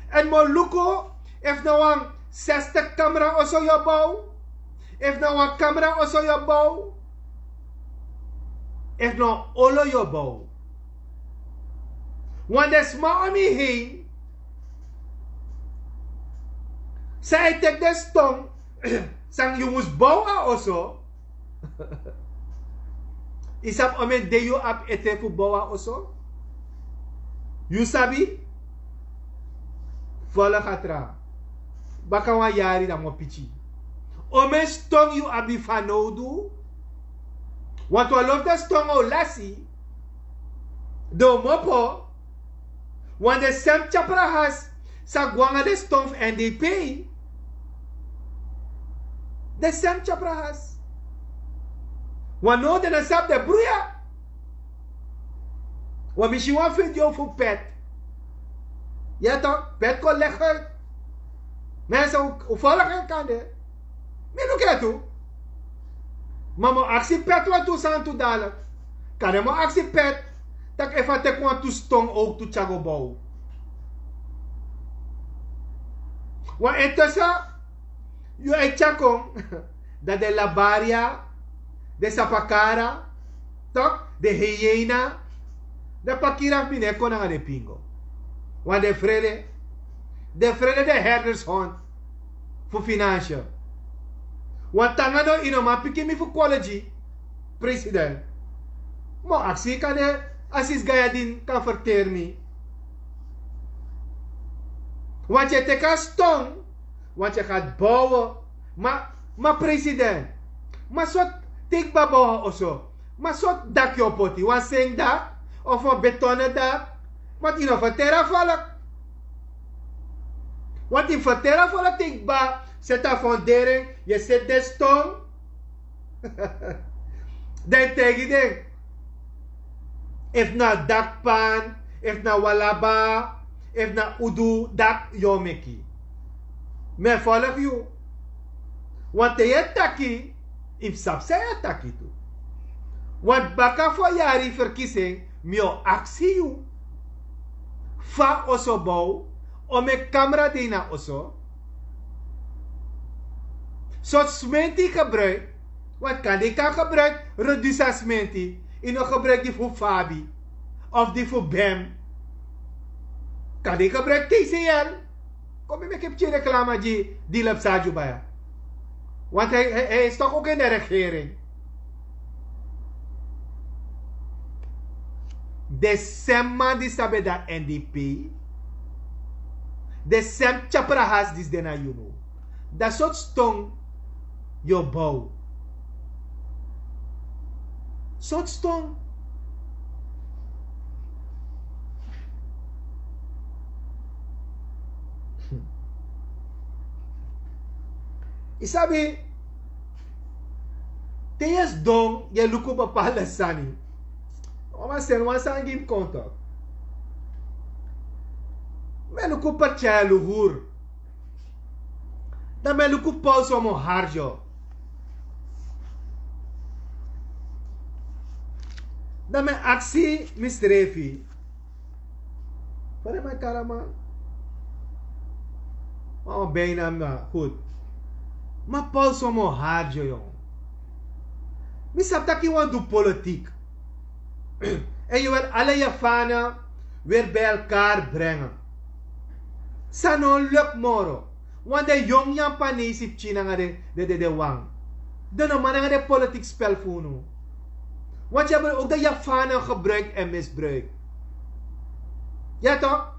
En mo luku, if nou een 60 camera oso je bouw. If nou een camera oso je bouw. If nou olo je bouw. Want des ma om je heen. Zij tek de stong. Sang je moest bouwen oso. Isap ome de you ap ete fu bouwen oso. You sabi? Volle gatra. Baka wa yari na mo pichi. Ome stong you abi fanodu. Want wa love the stong o lasi. Do mopo. Want de sem chaprahas. Sa guanga de stong NDP. De sem chaprahas. Want no de na sap de bruya. Want misschien wel vind je voor pet. Ja toch? Pet kon leggen. Mensen, hoe volgen kan dit? Maar look at toe. Maar mijn actie pet wat toe zijn toe dadelijk. Kan je mijn actie pet. Dat ik even te kwam toe stong ook toe chago bouw. Want intussen. Je uit chakong. Dat de labaria. De sapakara. Toch? De hyena. De pakira mine kona de pingo. Want de vrede de herdershond voor financiën. Want tangano inoma piki mi voor college president. Maar actie kan de assis gayadin kan verteren. Want je teka stong, want je gaat bouwen. Maar president, maar soort tekba bouwen oso. Maar soort dakje poti, want zing dat. Of een betonnen dak. Want in een terravalk. Want in een terravalk denk ba. Zet een fundering. Je zet de stong. Dan tegen je. If na dakpan. If na walaba. If na udu. Dak yomeki. Men volg you. Want je taki. If sap zij taki toe. Want baka voor jari verkiezing. Mio actie you. Fa oso bouw. Ome camera dina oso. Soort smenti gebruik. Wat kan die kan gebruik? Reduce smenti. In een gebruik die voor Fabi. Of die voor Bem. Kan die gebruik TCL. Kom je met je reclame die lep saju baya. Want hij is toch ook in de regering. De semma di sabe da NDP. De sem chaprahas dis dena you know. Dat soort stong yo bouw. Soort stong. Isabi, teyes dong ye luku bapala sani. Oma sen wan san gim konta. Me luku percaya luhur. Dan me luku pauso mo harjo. Dan me aksi misrefi. Pare my karama. Oh, bijna na goed. Maar pauso mo harjo jong. Mi sapta ki wan do politiek. En je wil alle Javanen weer bij elkaar brengen. Sa non luk moro. Want de jong yang panisip China nga de wang. Dan man nga de politiek spel voeren. Want je hebt ook de Javanen gebruikt en misbruikt. Ja toch?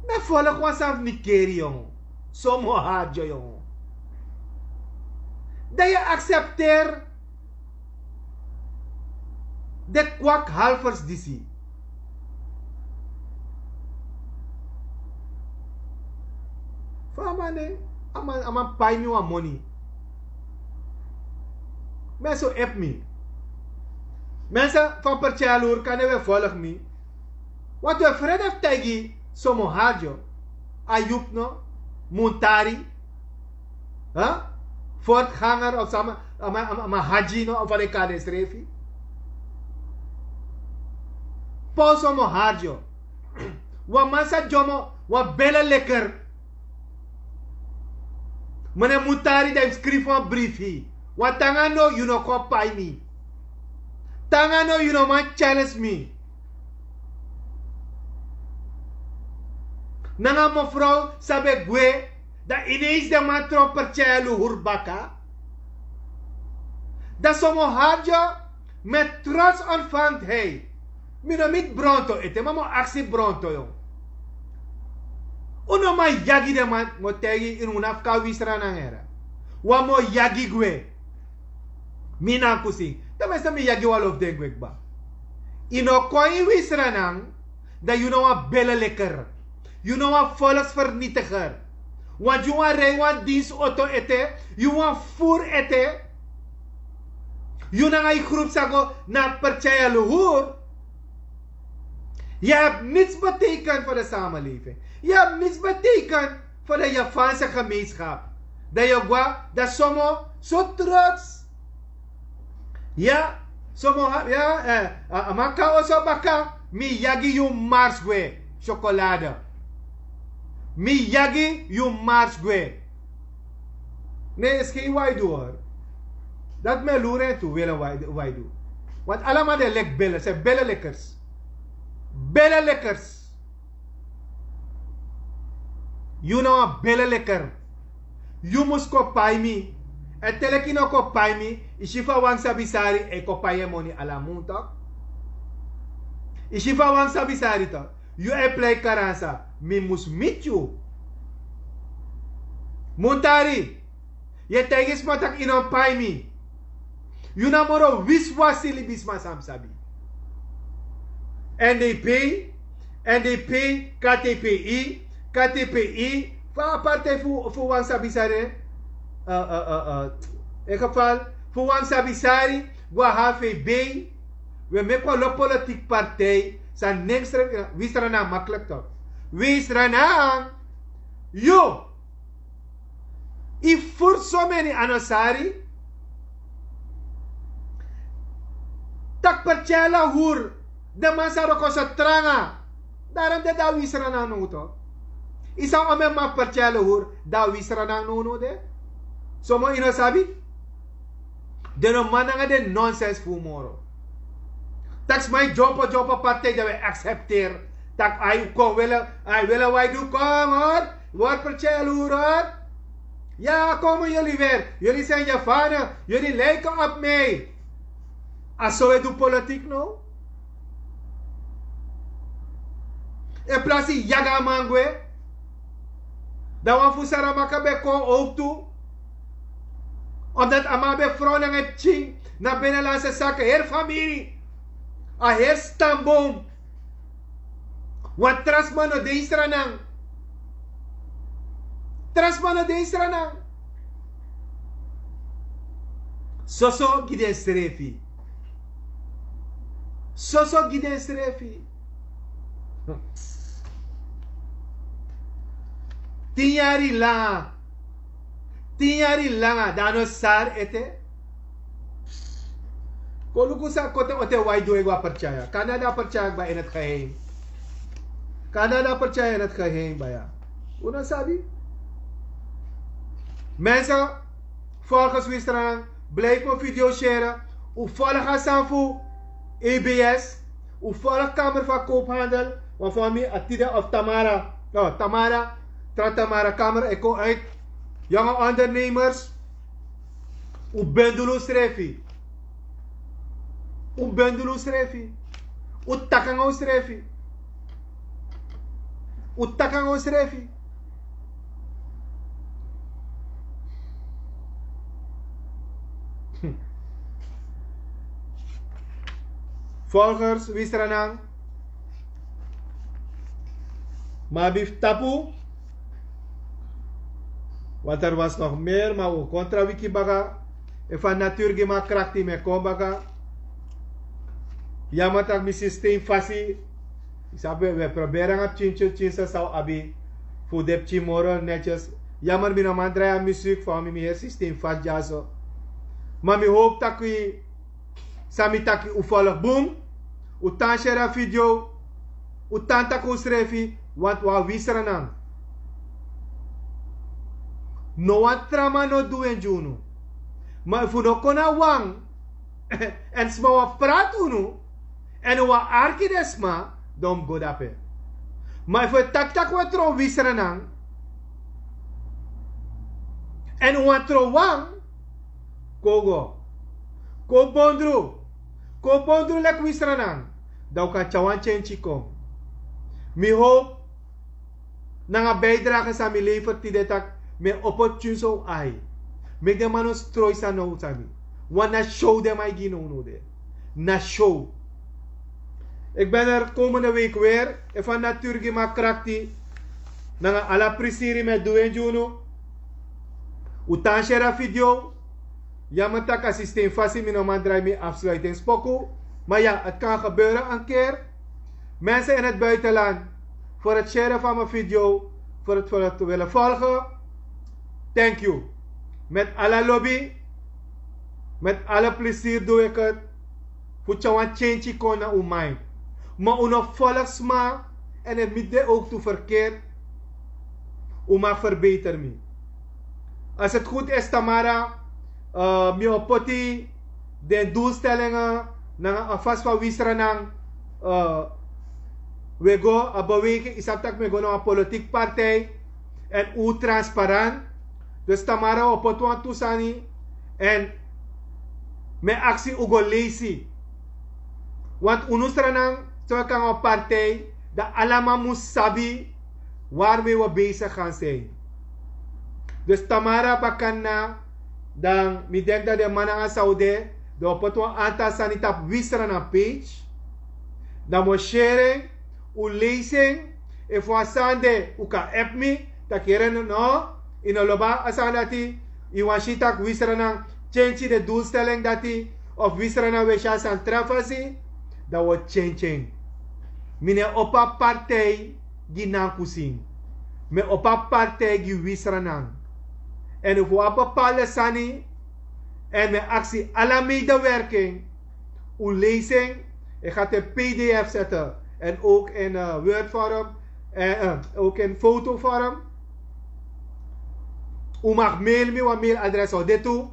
Me volg was af Nikeri jong. Somo hard jong. Dat je accepteert de kwak halvers disi. Famane, aman pay me one money. Mensen app me. Mensen van Perchalur kan we volgen me. Wat we vrede tegi somo hajo. Ayup no, Muntari, voortganger of sama haji no of een kades refi. Paul somo hajo. Wa masa jomo wa bela lekker. Mane Muntari da schrijf een briefie. Wat tangano you no ko pay me. Tangano you no man challenge me. Nanga mevrouw sabe gue da ineens de man tro percaya luhur baka. Da somo hajo met trots ontvangt hij. Mino mit bronto ete mamo aksi bronto yo. Uno ma yagi de man motegi in unafka wisrana era. Wa mo yagi gue. Mina kusi. Da mesa mi yagi walof de gue ba. Ino koi wisranang da you know a belle lekker. You know a volksvernietiger. Want you want rij want dienst auto ete. You want voer ete. You na een groep zago na percaya luhur. Je hebt niets betekend voor de samenleving. Je hebt niets betekend voor de Javaanse gemeenschap. Dat je gwa, dat somo zo trots. Ja, somo, ja, amaka oso baka, mi yagi you mars gwe, chocolade. Mi yagi you mars gwe. Nee, is geen waidu hoor. Dat me loeren toe willen waidu. Want allemaal de lek bellen, ze bellen lekkers. Bellen lekkers. You know a bellen lekker. You must ko pay me. En teleki no ko pay me. Ishifa wang sabisari e ko paye money ala muntok. Ishifa wang sabisari to. You apply karansa. Me must meet you. Muntari. Ye tegis matak inon pay me. You na moro wiswasili bisma samsabi. And they pay KTPI, van aparte voor wan sabisare, in geval, voor wan sabisari, wa HVB, we maken een politieke partij, zijn niks, wie Sranan makkelijk toch? Wie Sranan, yo, if voor so many anasari, tak percaya hur, de masaro ko sa tranga. Daram de da wisranan no to. Isang ame ma percaya hur, da wisranan no de. So mo ino sabi? De no mananga de nonsense fu moro. Tax my jopa partij de we accepteer. Tak ay ko wela why do come on? Wat percaya hur? Ja, komen jullie weer. Jullie zijn Javanen. Jullie lijken op mij. Aso we do politiek no? E plasi yaga mangwe. Da wan fusara makabe kon ook toe. Omdat amabe vrouw nang heb ching. Na binnenlandse zaken. Heer familie. A heer stamboom. Wat trasmano de Sranan. Trasmano de Sranan. Soso giden strefi. Soso giden strefi. 10 jaar lang dano sar ete koluku sa kote ote waidu egwa percaya Canada percaya ba in het geheim Canada percaya in het geheim ba ya una sabi mensen volgens Wisraan blijf mijn video share u volg aan voor EBS U volg kamer van koophandel. Want voor mij, Atida of Tamara. Nou, Tamara. Tamara kamer. Ik kom uit. Jonge ondernemers. U bendulu srefi. U bendulu srefi. U takangau srefi. U takangau srefi. Volgers, wie Sranan? Mabif tapu. Want er was nog meer, maar we contra wiki baga. En van natuur gema krakti me kom baga. Jammer dat mijn systeem fasi. We proberen op chinsa zou abi. Voor de chimoro netjes. Jammer mijn man draait muziek voor mijn systeem vast jazo. Maar ik hoop dat we sami taki u volg boom. U tan share video. U tan tako srefi. Want wa wisranan. No wat trama no do en juno. Maar if u no kona wang. En sma wa prat unu. En wa arki desma. Dom godape. Maar if u tak wa tro wisranan. En wa tro wang. Kogo. Ko bondru lek wisranan. Dau ka chawan chenchi kom. Mi hoop. Nanga bijdrage sa mi levert die detak. Me opportun so ai. Make de manos troy sa no sami. Wanna show them I gino no de. Na show. Ik ben er komende week weer. En van natuur ma krakti. Nanga ala prisiri met doen juno. Utan share video. Ja, maar tak systeem fasi mi no man draai mi afsluitingspoku. Maar ja, het kan gebeuren een keer. Mensen in het buitenland. Voor het sharen van mijn video. Voor het willen volgen. Thank you. Met alle lobby. Met alle plezier doe ik het. Voor jou change kon naar uw mind. Maar u nog volgens me. En het midden ook toe verkeerd. U mag verbeteren me. Als het goed is, Tamara. Mi opoti. De doelstellingen. Na vast van wisranang. We go a beweging. Isap tak me go naar een politiek partij. En u transparant. Dus Tamara opotwan toesani. En mijn actie ugo lazy. Want unusranang zo kan een partij dat allemaal moet sabi waarmee we bezig gaan zijn. Dus Tamara bakana dan mi denk dat de mannen aan Saudi de opotwan aantal sanitap wisran een page. Dan moet sharing, u lezing, en voor Sande u kan app me, dat keren no. In een loba asanati, iwanshitak wisranang change de doelstelling dati of wisranang wesha san trafasi, dat wordt change. Mine opa partij ginang kusing. Me opa partij gi wisranang. En if we bepaalde sani en mijn actie alle medewerking, uw lezing, ik ga het in PDF zetten en ook in Word vorm en ook in foto vorm. U mag mail me wat mailadres of dit toe.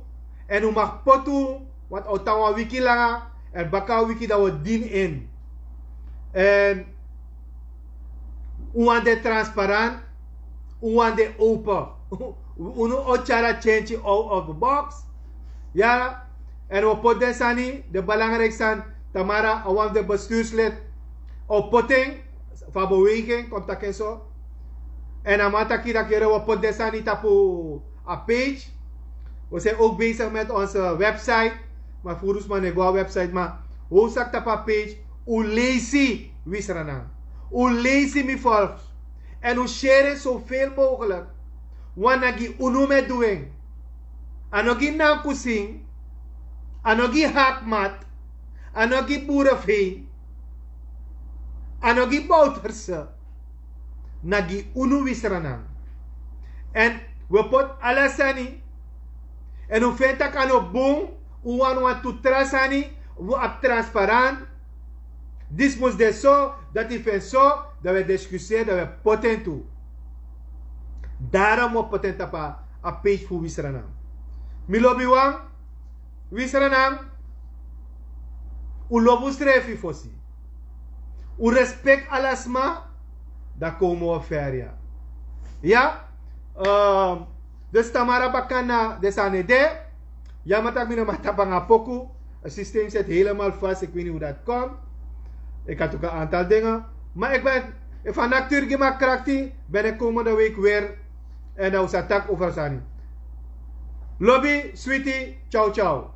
En u mag potu wat otawa wiki langa. En baka wiki dat we dien in. En u want de transparant. U want de open. U no ochara change out of the box. Ja. En we pot desani. De belangrijkste Tamara. I want de bestuurslid. Op potting. Van beweging. Komt dat en zo. En amataki dat keren we pot desani tapu a page. We zijn ook bezig met onze website. Maar voor ons maar een website. Maar hoe zakt dat op page? U lazy wisranan. U lazy mi volks. En u share zoveel mogelijk. Wanagi unu me doing. Anogi namkusing. Anogi hakmat. Anogi boerenveen. Anogi bouterse. Nagi unu wisranan. En we pot alasani. En u vindt dat aan op boom. U want to trasani. We op transparant. Dit moest dus zo. Dat is van zo. Dat we discussiëren. Dat we poten toe. Daarom we poten tapa. A page voor wisranan. Milobi wang. Wisranan. U lobu strefi fosi. U respect alasma, dan komen we ver, ja. Ja? Dus Tamara Bakana de Sanede. Ja, maar tak mina matapanga poku. Het systeem zit helemaal vast. Ik weet niet hoe dat komt. Ik had ook een aantal dingen. Maar ik ben van Naturgi Makrakti ben ik komende week weer. En dan is het tak over Sani. Lobby, sweetie, ciao ciao.